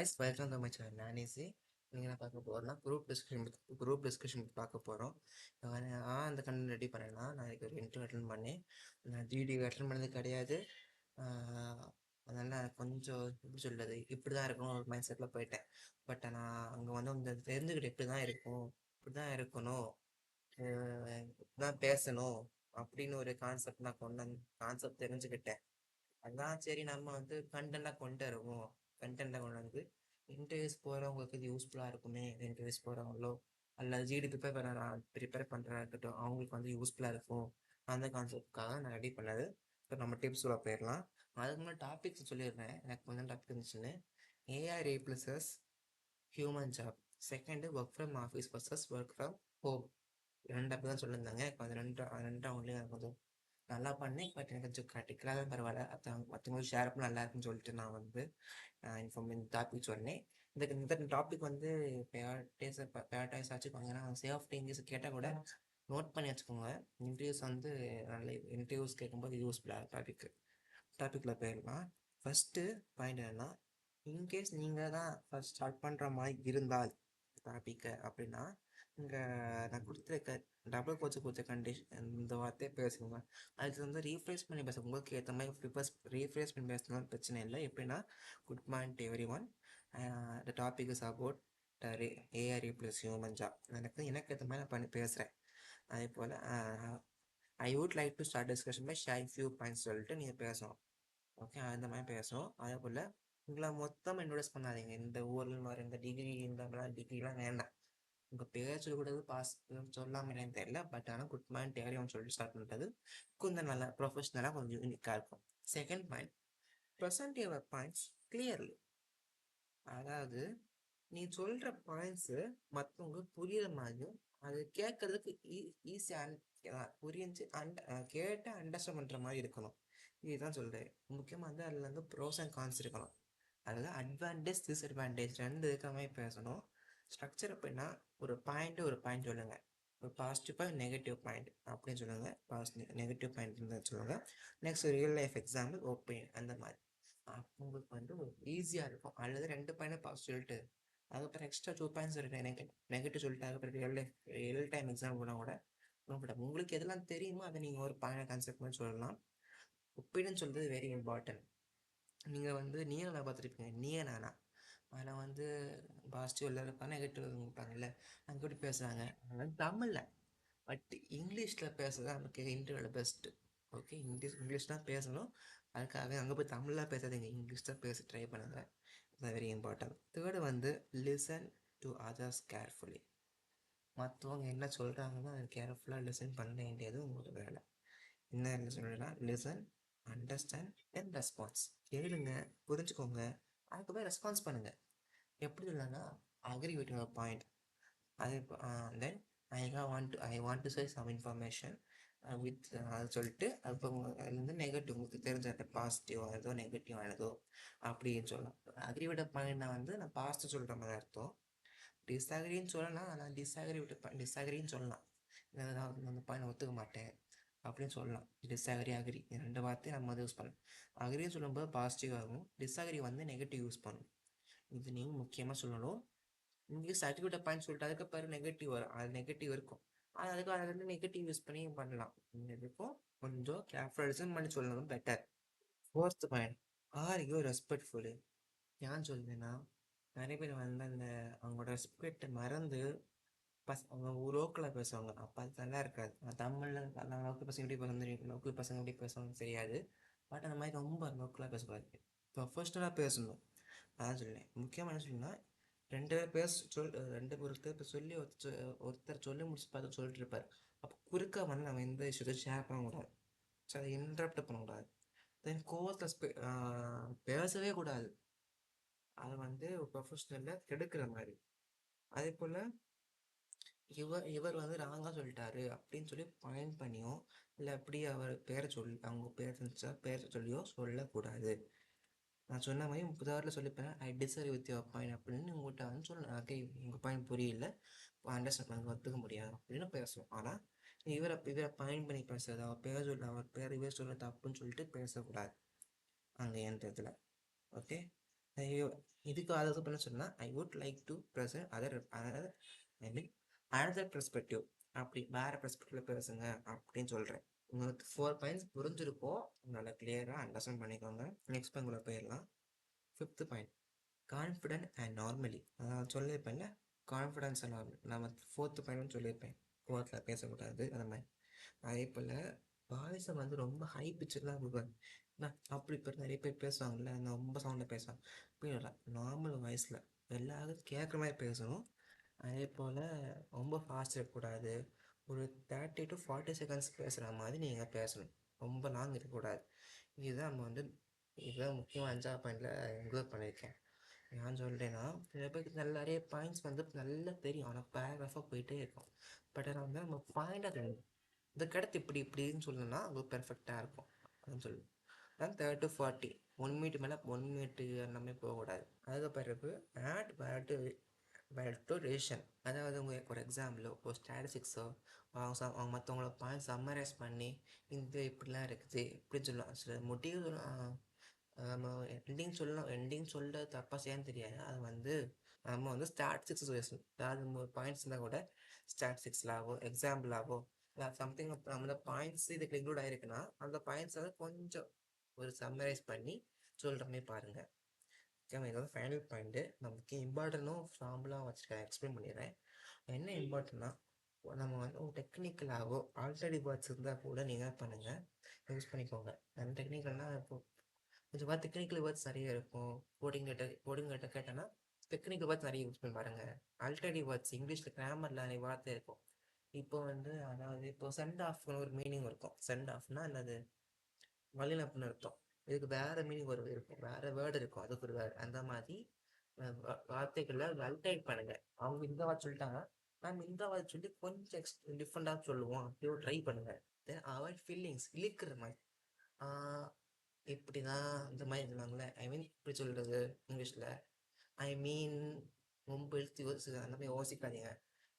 Guys, welcome to my channel. நான் easy. நீங்கள் என்ன பார்க்க போகிறோம்னா குரூப் டிஸ்கஷன் பார்க்க போகிறோம். அந்த கண்டென்ட் ரெடி பண்ணேன்னா நான் இதுக்கு ஒரு இன்டர்வியூ அட்டன் பண்ணேன். நான் ஜிடி அட்டன் பண்ணது கிடையாது. அதனால் கொஞ்சம் எப்படி சொல்கிறது, இப்படி தான் இருக்கணும் ஒரு மைண்ட் செட்டில் போயிட்டேன். பட் நான் அங்கே வந்து இந்த தெரிஞ்சுக்கிட்டு இப்படி தான் இருக்கும், இப்படி தான் இருக்கணும், இப்படி தான் பேசணும் அப்படின்னு ஒரு கான்செப்ட் நான் கான்செப்ட் தெரிஞ்சுக்கிட்டேன். அதான் சரி, நம்ம வந்து கண்டென்ட்டாக கொண்டு வருவோம். கண்டென்ட்டாக கொண்டு வந்து இன்டர்வியூஸ் போகிறவங்களுக்கு இது யூஸ்ஃபுல்லாக இருக்குமே. இன்டர்வியூஸ் போகிறவங்களோ அல்லது ஜிடி ப்ரிப்பேர் பண்ணுறதா இருக்கட்டும், அவங்களுக்கு வந்து யூஸ்ஃபுல்லாக இருக்கும். அந்த கான்செப்டுக்காக நான் ரெடி பண்ணது. இப்போ நம்ம டிப்ஸுள்ள போயிடலாம். அதுக்கு முன்னாடி டாபிக்ஸ் சொல்லிடுறேன், எனக்கு கொஞ்சம் டாபிக் இருந்துச்சுன்னு. AI replaces human job. Second, work from office versus work from home. ரெண்டு அப்படி தான் சொல்லியிருந்தாங்க. எனக்கு அது ரெண்டு அவங்களே கொஞ்சம் நல்லா பண்ணேன். பட் எனக்கு கொஞ்சம் கிரிட்டிக்கலாக பரவாயில்ல. மற்றவங்களுக்கு ஷேர் பண்ண நல்லா இருக்குன்னு சொல்லிட்டு நான் வந்து இந்த டாபிக் சொன்னேன். இந்த டாபிக் வந்து ப்ரையாரிட்டைஸ் வச்சுக்கோங்க. ஏன்னா சேஃப்டி இங்கிலீஷ் கேட்டால் கூட நோட் பண்ணி வச்சுக்கோங்க. இன்டர்வியூஸ் வந்து நல்ல இன்டர்வியூஸ் கேட்கும்போது யூஸ்ஃபுல்லாக டாப்பிக்கில் போயிடலாம். ஃபஸ்ட்டு பாயிண்ட் என்னன்னா, இன்கேஸ் நீங்கள் தான் ஃபஸ்ட் ஸ்டார்ட் பண்ணுற மாதிரி இருந்தால் டாப்பிக்கை அப்படின்னா, இங்கே நான் கொடுத்துருக்க டபுள் கோச்சு கொடுத்த கண்டிஷன் இந்த வார்த்தையை பேசுங்க. அதுக்கு வந்து ரீஃப்ரெஷ் பண்ணி பேசுங்க. உங்களுக்கு ஏற்ற மாதிரி ரீஃப்ரெஷ் பண்ணி பேசணும், பிரச்சனை இல்லை. எப்படின்னா, good morning to everyone, the topic is about AR replace human job. எனக்கு ஏற்ற மாதிரி நான் பண்ணி பேசுகிறேன். அதே போல் I would like to start discussion by sharing few points சொல்லிட்டு நீங்கள் பேசணும். ஓகே, அந்த மாதிரி பேசணும். அதே போல் உங்களை மொத்தமாக இன்ட்ரோடியூஸ் பண்ணாதீங்க. இந்த ஊரில் வர இந்த டிகிரி இந்த டிகிரிலாம் வேண்டாம். உங்கள் பேர் சொல்லக்கூடாது, பாஸ் சொல்லாமல் என்னன்னு தெரியல. பட் ஆனால் குட் மார்னிங் டேரியான்னு சொல்லிட்டு ஸ்டார்ட் பண்ணுறது கொஞ்சம் நல்லா ப்ரொஃபஷ்னலாக கொஞ்சம் யூனிக்காக இருக்கும். Second point, present your points clearly. அதாவது நீ சொல்கிற பாயிண்ட்ஸு மற்றவங்க புரியுற மாதிரியும் அது கேட்கறதுக்கு ஈஸியாக புரிஞ்சு கேட்டு அண்டர்ஸ்டாண்ட் பண்ணுற மாதிரி இருக்கணும். இதுதான் சொல்கிறேன். முக்கியமாக வந்து அதில் வந்து ப்ரோஸ் அண்ட் கான்ஸ் இருக்கணும். அதில் அட்வான்டேஜ் டிஸ்அட்வான்டேஜ் ரெண்டு இருக்கிற மாதிரி பேசணும். ஸ்ட்ரக்சர் அப்படின்னா ஒரு பாயிண்ட் சொல்லுங்கள். ஒரு பாசிட்டிவ் பாயிண்ட், நெகட்டிவ் பாயிண்ட் அப்படின்னு சொல்லுங்கள். நெகட்டிவ் பாயிண்ட் இருந்தால் சொல்லுங்கள். Next real life example, opinion, அந்த மாதிரி. உங்களுக்கு வந்து ஈஸியாக இருக்கும். அல்லது ரெண்டு பாயிண்ட் பாசிட்டிவ் சொல்லிட்டு அதுக்கப்புறம் எக்ஸ்ட்ரா 2 பாயிண்ட்ஸ் சொல்லிட்டு நெகட்டிவ் சொல்லிட்டு அதுக்கப்புறம் ரியல் டைம் எக்ஸாம் போனால் கூட உங்களுக்கு எதெல்லாம் தெரியுமோ அதை நீங்கள் ஒரு பாயிண்ட் கான்செப்ட் மாதிரி சொல்லலாம். ஒப்பீனியன் சொல்கிறது வெரி இம்பார்ட்டன்ட். நீங்கள் வந்து நீனா பார்த்துருப்பீங்க, நீயே நானா. அதில் வந்து பாசிட்டிவ் எல்லாம் இருப்பாங்க, நெகட்டிவ் இருப்பாங்கல்ல. அங்கே எப்படி பேசுகிறாங்க தமிழில். பட் இங்கிலீஷில் பேசுறது நமக்கு இன்டர்வியூவில் பெஸ்ட்டு. ஓகே, இங்கிலீஷ் தான் பேசணும். அதுக்காக அங்கே போய் தமிழில் பேசாதீங்க, இங்கிலீஷ் தான் பேச ட்ரை பண்ணுங்கள். அது வெரி இம்பார்ட்டன்ட். தேர்டு வந்து லிசன் டு அதர்ஸ் கேர்ஃபுல்லி. மற்றவங்க என்ன சொல்கிறாங்கன்னா அது கேர்ஃபுல்லாக லிசன் பண்ண வேண்டியது உங்களுக்கு வேலை. என்ன சொல்கிறேன்னா, லிசன், அண்டர்ஸ்டாண்ட் அண்ட் ரெஸ்பான்ஸ். கேளுங்க, புரிஞ்சுக்கோங்க, அதுக்கப்புறம் ரெஸ்பான்ஸ் பண்ணுங்கள். எப்படி சொல்லலாம்னா, அக்ரி வித் யுவர் பாயிண்ட். அது then I want to say some information with அது சொல்லிட்டு அப்போ அதுலேருந்து நெகட்டிவ் உங்களுக்கு தெரிஞ்ச பாசிட்டிவ் ஆனதோ நெகட்டிவ் ஆனதோ அப்படின்னு சொல்லலாம். அக்ரி விட பாயிண்ட்னா வந்து நான் பாசிட்டிவ் சொல்கிற மாதிரி அர்த்தம். டிஸ்அக்ரின்னு சொல்லலாம், ஆனால் டிஸ்அக்ரின்னு சொல்லலாம். அந்த பாயிண்ட் ஒத்துக்க மாட்டேன் அப்படின்னு சொல்லலாம். அக்ரி ரெண்டு வார்த்தையும் நம்ம வந்து யூஸ் பண்ணலாம். அக்ரின்னு சொல்லும்போது பாசிட்டிவ் ஆகும், டிஸ்அக்ரி வந்து நெகட்டிவ் யூஸ் பண்ணணும். இது நீங்கள் முக்கியமாக சொல்லணும். இங்கே சர்டிஃபிகேட் பாயிண்ட் சொல்லிட்டு அதுக்கப்புறம் நெகட்டிவ் வரும், அது நெகட்டிவ் இருக்கும். அதுக்கு அதை வந்து நெகட்டிவ் யூஸ் பண்ணி பண்ணலாம். இதுக்கும் கொஞ்சம் கேர்ஃபுல்லாக லிசன் பண்ணி சொல்லணும், better. Fourth point, are you respectful. ஏன் சொல்லுதுன்னா, நிறைய பேர் வந்து அந்த அவங்களோட ரெஸ்பெக்டை மறந்து அவங்க லோக்கலாக பேசுவாங்க. அப்போ அது நல்லா இருக்காது. தமிழில் லோக்கல் பசங்க எப்படி பேசணும், லோக்கல் பசங்க எப்படி பேசணும்னு தெரியாது. பட் அந்த மாதிரி ரொம்ப லோக்கலாக பேசக்கூடாது, ப்ரொஃபஷ்னலாக பேசணும். அதான் சொல்லுவேன். முக்கியமாக என்ன சொல்லணும்னா, ஒருத்தர் சொல்லி ஒருத்தர் சொல்லி முடிச்சு பார்த்து சொல்லிட்டு இருப்பார். அப்போ குறுக்க வந்து நம்ம எந்த விஷயத்தை ஷேர் பண்ணக்கூடாது, ஸோ அதை இன்டரப்ட் பண்ணக்கூடாது. தென் கோவத்தில் பேசவே கூடாது. அதை வந்து ப்ரொஃபஷ்னலில் கெடுக்கிற மாதிரி. அதே போல் இவர் வந்து ராங்காக சொல்லிட்டாரு அப்படின்னு சொல்லி பாயிண்ட் பண்ணியோ இல்லை அப்படி அவர் அவங்க பேரை இருந்துச்சா பேரை சொல்லியோ சொல்லக்கூடாது. நான் சொன்ன மாதிரி 30 சொல்லிப்பேன், I disagree with your point அப்படின்னு உங்கள்கிட்ட வந்து சொல்லணும். ஓகே, உங்கள் பாயிண்ட் புரியல, அண்டர்ஸ்டாண்ட் பண்ண ஒத்துக்க முடியாது அப்படின்னு பேசுவோம். ஆனால் இவரை பாயிண்ட் பண்ணி பேசுறது, அவர் பேர் இவர் சொல்ல தப்புன்னு சொல்லிட்டு பேசக்கூடாது அங்கே எந்த இதில். ஓகே, ஐயோ, இதுக்கு அதை பண்ண சொன்னால் ஐ would like to present other I mean another perspective. அப்படி வேறு பெர்ஸ்பெக்டிவில் பேசுங்க அப்படின்னு சொல்கிறேன். உங்களுக்கு 4 பாயிண்ட்ஸ் புரிஞ்சிருக்கோம், நல்லா கிளியராக அண்டர்ஸ்டாண்ட் பண்ணிக்கோங்க. நெக்ஸ்ட் பாயிண்ட் போயிடலாம். 5th point, confident and normally. நான் சொல்லியிருப்பேன்ல, கான்ஃபிடன்ஸ் அண்ட் நார்மல். நான் 4th பாயிண்ட் சொல்லியிருப்பேன், கோவத்தில் பேசக்கூடாது அந்த மாதிரி. அதே போல் வாய்ஸை ரொம்ப ஹை பிச்சர்லாம் கொடுப்பாங்க. நான் அப்படி இப்போ நிறைய பேர் பேசுவாங்கள்ல, ரொம்ப சவுண்டில் பேசுவாங்க. அப்படி இல்லை, நார்மல் வாய்ஸில் எல்லாரும் கேட்குற மாதிரி பேசணும். அதே போல் ரொம்ப ஃபாஸ்ட் இருக்கக்கூடாது. ஒரு 30 to 40 செகண்ட்ஸ் பேசுகிற மாதிரி நீங்கள் பேசணும். ரொம்ப லாங் இருக்கக்கூடாது. இதுதான் இதுதான் முக்கியமாக 5வது பாயிண்டில் இன்க்ளூட் பண்ணியிருக்கேன். நான் சொல்கிறேன்னா, சில பேருக்கு நிறைய பாயிண்ட்ஸ் நல்லா தெரியும், ஆனால் பேராகிராஃபாக போயிட்டே இருக்கும். பட் ஆனால் நம்ம பாயிண்டாக தெரியும், இதுக்கடுத்து இப்படின்னு சொல்லணும்னா அது பெர்ஃபெக்டாக இருக்கும் அப்படின்னு சொல்லு. அதான் 30 to 40, 1 மினிட் மேலே 1 மினிட் அந்த மாதிரி போகக்கூடாது. அதுக்கு பிறகு ஆட் வேல்யூ அதாவது உங்களுக்கு ஒரு எக்ஸாம்பிளோ ஒரு ஸ்டாட்டிஸ்டிக்ஸோ அவங்க மற்றவங்களோட பாயிண்ட் சம்மரைஸ் பண்ணி இந்த இப்படிலாம் இருக்குது இப்படின்னு சொல்லலாம். சில முடிவு நம்ம எண்டிங் சொல்ல தப்பாக செய்யன்னு தெரியாது. அது நம்ம ஸ்டாட்டிஸ்டிக்ஸ் பேசணும். அதாவது பாயிண்ட்ஸ் இருந்தால் கூட ஸ்டாட்டிஸ்டிக்ஸ்லாவோ எக்ஸாம்பிளாவோ சம்திங் நம்ம பாயிண்ட்ஸ் இதுக்கு இன்க்ளூட் ஆகிருக்குன்னா அந்த பாயிண்ட்ஸ் கொஞ்சம் ஒரு சம்மரைஸ் பண்ணி சொல்கிற மாதிரி பாருங்கள். இதோட ஃபைனல் பாயிண்ட்டு, நமக்கு இம்பார்ட்டனும் ஃபார்முலாம் வச்சுருக்கேன், எக்ஸ்பிளைன் பண்ணிடுறேன். என்ன இம்பார்ட்டன்னா, நம்ம ஒரு டெக்னிக்கலாகவோ ஆல்ரெடி வேர்ட்ஸ் இருந்தால் கூட நீங்கள் பண்ணுங்கள், யூஸ் பண்ணிக்கோங்க. அந்த டெக்னிக்கல்னால் இப்போ கொஞ்சம் டெக்னிக்கல் வேர்ட்ஸ் நிறைய இருக்கும். கோடிங் டேட்டா கேட்டோன்னா டெக்னிக்கல் வேர்ட்ஸ் நிறைய யூஸ் பண்ணி பாருங்கள். ஆல்ரெடி வேர்ட்ஸ் இங்கிலீஷில் கிராமரில் நிறைய வார்த்தை இருக்கும். இப்போ அதாவது இப்போ சென்ட் ஆஃப்னு ஒரு மீனிங் இருக்கும். சென்ட் ஆஃப்னா என்னது, வழிநடப்புன்னு அர்த்தம். இதுக்கு வேறு மீனிங் இருக்கும், வேறு வேர்டு இருக்கும், அதுக்கு ஒரு வேறு. அந்த மாதிரி வார்த்தைகளை அல்டைட் பண்ணுங்க. அவங்க இந்த வார்த்தை சொல்லிட்டாங்க, நம்ம இந்த வார்த்தை சொல்லி கொஞ்சம் டிஃப்ரெண்டாக சொல்லுவோம், அப்படியே ட்ரை பண்ணுங்க. தென் அவாய்ட் ஃபீலிங்ஸ், இழுக்கிற மாதிரி. இப்படி தான் இந்த மாதிரி இருந்தாங்களே, ஐ மீன் இப்படி சொல்கிறது இங்கிலீஷில், ஐ மீன் ரொம்ப இழுத்து அந்த மாதிரி யோசிக்காதீங்க.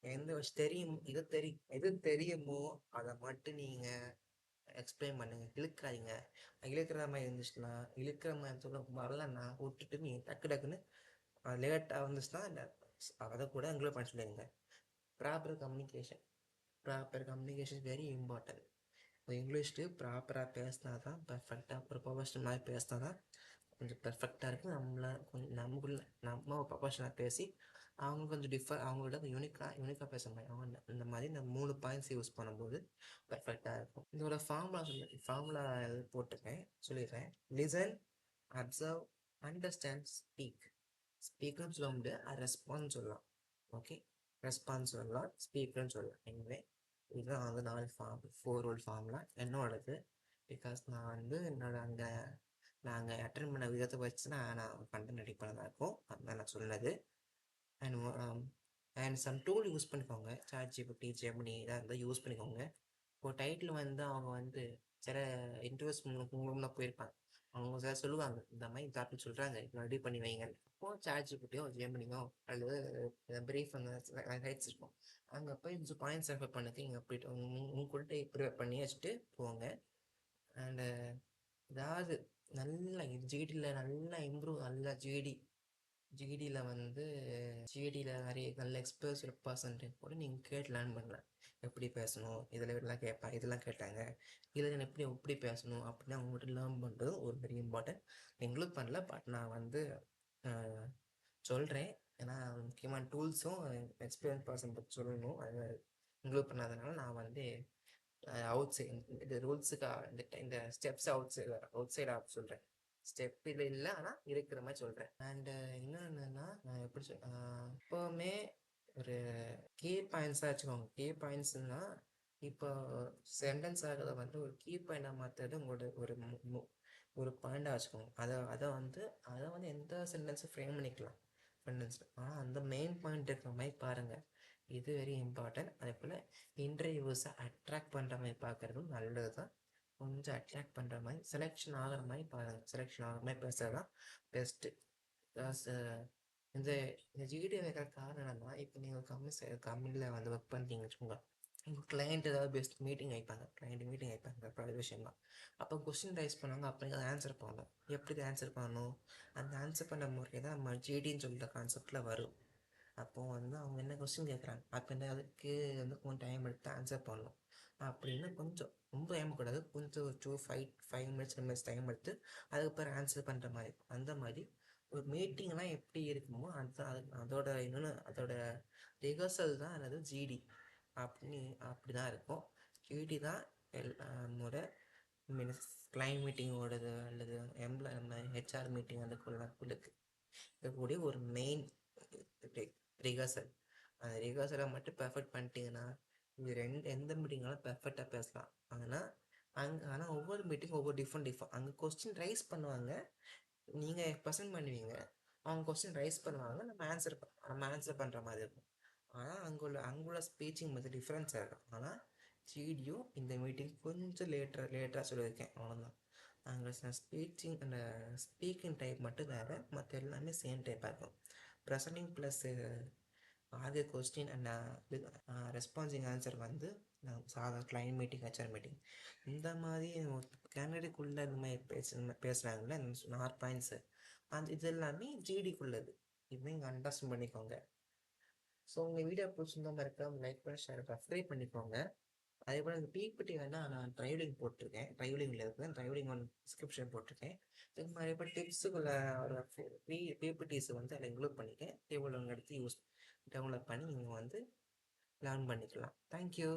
எந்த தெரியும் எது தெரியுமோ அதை மட்டும் நீங்கள் எக்ஸ்பிளைன் பண்ணுங்க, இழுக்காதீங்க. இழுக்கிற மாதிரி இருந்துச்சுன்னா, இழுக்கிற மாதிரி சொல்ல வரலன்னா விட்டுட்டு நீங்கள் டக்குன்னு லேட்டாக வந்துச்சுன்னா அதை கூட இன்க்ளூட் பண்ண சொல்லிடுங்க. Proper communication very important. இப்போ இங்கிலீஷ்க்கு ப்ராப்பராக பேசினா தான் பர்ஃபெக்டாக, ஒரு ப்ரொஃபஷனல் மாதிரி பேசினா தான் கொஞ்சம் பெர்ஃபெக்டாக இருக்குது. நமக்குள்ள நம்ம ப்ரொஃபஷனலாக பேசி அவங்க கொஞ்சம் அவங்கள்ட்ட யூனிக்காக பேச முடியும். அவங்க இந்த மாதிரி இந்த 3 பாயிண்ட்ஸ் யூஸ் பண்ணும்போது பெர்ஃபெக்டாக இருக்கும். இதோட ஃபார்முலா போட்டிருக்கேன், சொல்லிடுறேன். லிசன், அப்சர்வ், அண்டர்ஸ்டாண்ட், ஸ்பீக்னு சொல்ல முடியாது, ரெஸ்பான்ஸ் சொல்லலாம். ஓகே, ரெஸ்பான்ஸ் சொல்லலாம், ஸ்பீக்னு சொல்லலாம். எனிவே இதுதான் 4 4 ரூல் ஃபார்முலா என்னோடது. பிகாஸ் நான் நாங்கள் அட்டன் பண்ண விதத்தை வச்சு நான் கண்டென்ட் ரெடி பண்ணதாக இருக்கும், அதுதான் நான் சொன்னது. அண்ட் சம் டூல் யூஸ் பண்ணிக்கோங்க, ChatGPT, ஜெமினி இதாக இருந்தால் யூஸ் பண்ணிக்கோங்க. இப்போ டைட்டில் அவங்க சில இன்டர்வியூஸ் மூலமாக போயிருப்பாங்க, அவங்க சில சொல்லுவாங்க இந்த மாதிரி டாபிக் சொல்கிறாங்க, இப்போ ரெடி பண்ணி வைங்க. இப்போது ChatGPTயோ ஜெமினியோ அல்லது பிரீஃப் அந்த சைட்ஸ் இருக்கும், அங்கே போய் கொஞ்சம் பாயிண்ட்ஸ் ரெஃபர் பண்ணுறது, இங்கே போய்ட்டு உங்கள்கிட்ட ப்ரிப்பேர் பண்ணி வச்சுட்டு போங்க. அண்டு அதாவது நல்லா ஜிடியில் நல்லா இம்ப்ரூவ், நல்லா ஜிடியில் நிறைய நல்ல எக்ஸ்பர்ட்ஸ் பர்சன்ட்டு கூட நீங்கள் கேட்டு லேர்ன் பண்ணலாம். எப்படி பேசணும், இதெல்லாம் கேட்டாங்க, இதில் எப்படி பேசணும் அப்படின்னு அவங்ககிட்ட லேர்ன் பண்ணுறது ஒரு பெரிய இம்பார்ட்டன்ட். இன்க்ளூட் பண்ணல, பட் நான் சொல்கிறேன். ஏன்னா முக்கியமான டூல்ஸும் எக்ஸ்பீரியன்ஸ் பர்சன் பற்றி சொல்லணும், அதை இன்க்ளூட் பண்ணாதனால நான் அவுட் சைடு இந்த ரூல்ஸுக்கு இந்த ஸ்டெப்ஸ் அவுட் சைட் ஆஃப் சொல்கிறேன். ஸ்டெப் இது இல்லை, ஆனால் இருக்கிற மாதிரி சொல்கிறேன். அண்டு இன்னொன்றுன்னா, நான் எப்படி எப்போவுமே ஒரு கீ பாயிண்ட்ஸாக வச்சுக்கோங்க. கீ பாயிண்ட்ஸ்னா இப்போ சென்டென்ஸ் ஆகிறத ஒரு கீ பாயிண்டாக மாற்றுறது உங்களோட ஒரு பாயிண்டாக வச்சுக்கோங்க. அதை எந்த சென்டென்ஸும் ஃப்ரேம் பண்ணிக்கலாம் சென்டென்ஸில், ஆனால் அந்த மெயின் பாயிண்ட் இருக்கிற மாதிரி பாருங்கள். இது வெரி இம்பார்ட்டன்ட். அதே போல் இன்டர்வியூஸை அட்ராக்ட் பண்ணுற மாதிரி பார்க்குறதும் நல்லது தான். கொஞ்சம் அட்ராக்ட் பண்ணுற மாதிரி, செலெக்ஷன் ஆகிற மாதிரி பாருங்கள். செலெக்ஷன் ஆகிற மாதிரி பேசுகிறது தான் பெஸ்ட்டு. ப்ளஸ் இந்த ஜிடி வைக்கிற காரணம் என்னன்னா, இப்போ நீங்கள் கம்பெனியில் ஒர்க் பண்ணுறீங்கன்னு வச்சுக்கோங்க, உங்கள் கிளைண்ட் ஏதாவது மீட்டிங் வைப்பாங்க, ப்ராடக்ட் விஷயமா. அப்போ கொஸ்டின் ரைஸ் பண்ணுவாங்க, அப்போ அதை ஆன்சர் பண்ணணும். எப்படி ஆன்சர் பண்ணணும்? அந்த ஆன்சர் பண்ண முறை தான் நம்ம ஜிடின்னு சொல்கிற கான்செப்டில் வரும். அப்போது வந்து அவங்க என்ன கொஸ்டின் கேட்குறாங்க, அப்போ என்ன அதுக்கு வந்து கொஞ்சம் டைம் எடுத்து ஆன்சர் பண்ணணும். அப்படின்னு கொஞ்சம் ரொம்ப ஏமக்கூடாது, கொஞ்சம் ஒரு 5 மினிட்ஸ் டைம் எடுத்து அதுக்கப்புறம் ஆன்சர் பண்ணுற மாதிரி. அந்த மாதிரி ஒரு மீட்டிங்லாம் எப்படி இருக்குமோ அதோட இன்னொன்று அதோட ரிஹர்சல் தான் என்னது ஜிடி. அப்படி தான் இருக்கும். ஜிடி தான் நம்மளோட மீன்ஸ் கிளைண்ட் மீட்டிங்கோடது அல்லது நம்ம ஹெச்ஆர் மீட்டிங் அதுக்குள்ளுக்கு இருக்கக்கூடிய ஒரு மெயின் ரிஹர்சல். அந்த ரிஹர்சலை மட்டும் பெர்ஃபெக்ட் பண்ணிட்டீங்கன்னா இது எந்த மீட்டிங்னாலும் பெர்ஃபெக்டாக பேசலாம். ஆனால் ஒவ்வொரு மீட்டிங் ஒவ்வொரு டிஃப்ரெண்ட் அங்கே கொஸ்டின் ரைஸ் பண்ணுவாங்க, நீங்கள் ப்ரெசென்ட் பண்ணுவீங்க, அவங்க கொஸ்டின் ரைஸ் பண்ணுவாங்க, நம்ம ஆன்சர் பண்ணுற மாதிரி இருக்கும். ஆனால் அங்குள்ள ஸ்பீச்சிங் வந்து டிஃப்ரென்ஸாக இருக்கும். ஆனால் ஜிடியும் இந்த மீட்டிங் கொஞ்சம் லேட்டராக சொல்லியிருக்கேன், அவ்வளோதான். அங்கே ஸ்பீக்கிங் டைப் மட்டும் வேறு, மற்ற எல்லாமே சேம் டைப்பாக இருக்கும். ப்ரெசன்டிங் ப்ளஸ் ஆகிய கொஸ்டின் அண்ட் ரெஸ்பான்சிங் ஆன்சர் வந்து சாதா கிளைண்ட் மீட்டிங், ஹெச்ஆர் மீட்டிங் இந்த மாதிரி கேண்டிடேட்குள்ளே இந்த மாதிரி பேசுகிறாங்களே இந்த 6 பாயிண்ட்ஸு, இது எல்லாமே ஜிடிக்குள்ளது. இது நீங்கள் அண்டர்ஸ்டாண்ட் பண்ணிக்கோங்க. ஸோ உங்கள் வீடியோ பிடிச்சிருந்தா மறக்காம லைக் பண்ணி ஷேர் சப்ஸ்கிரைப் பண்ணிக்கோங்க. அதே போல் இந்த பிபிடி வேணால் நான் ட்ரைவலிங் போட்டிருக்கேன், ட்ரைவலிங்கில் இருக்குது, ட்ரைவலிங் ஒன் டிஸ்கிரிப்ஷன் போட்டிருக்கேன். இது மாதிரி இப்போ டிப்ஸுக்குள்ள ஒரு பிபிடிஸ் வந்து அதில் இன்க்ளூட் பண்ணிக்கேன். டேபிள் ஒன்று எடுத்து டவுன்லோட் பண்ணி நீங்கள் வந்து லேர்ன் பண்ணிக்கலாம். தேங்க்யூ.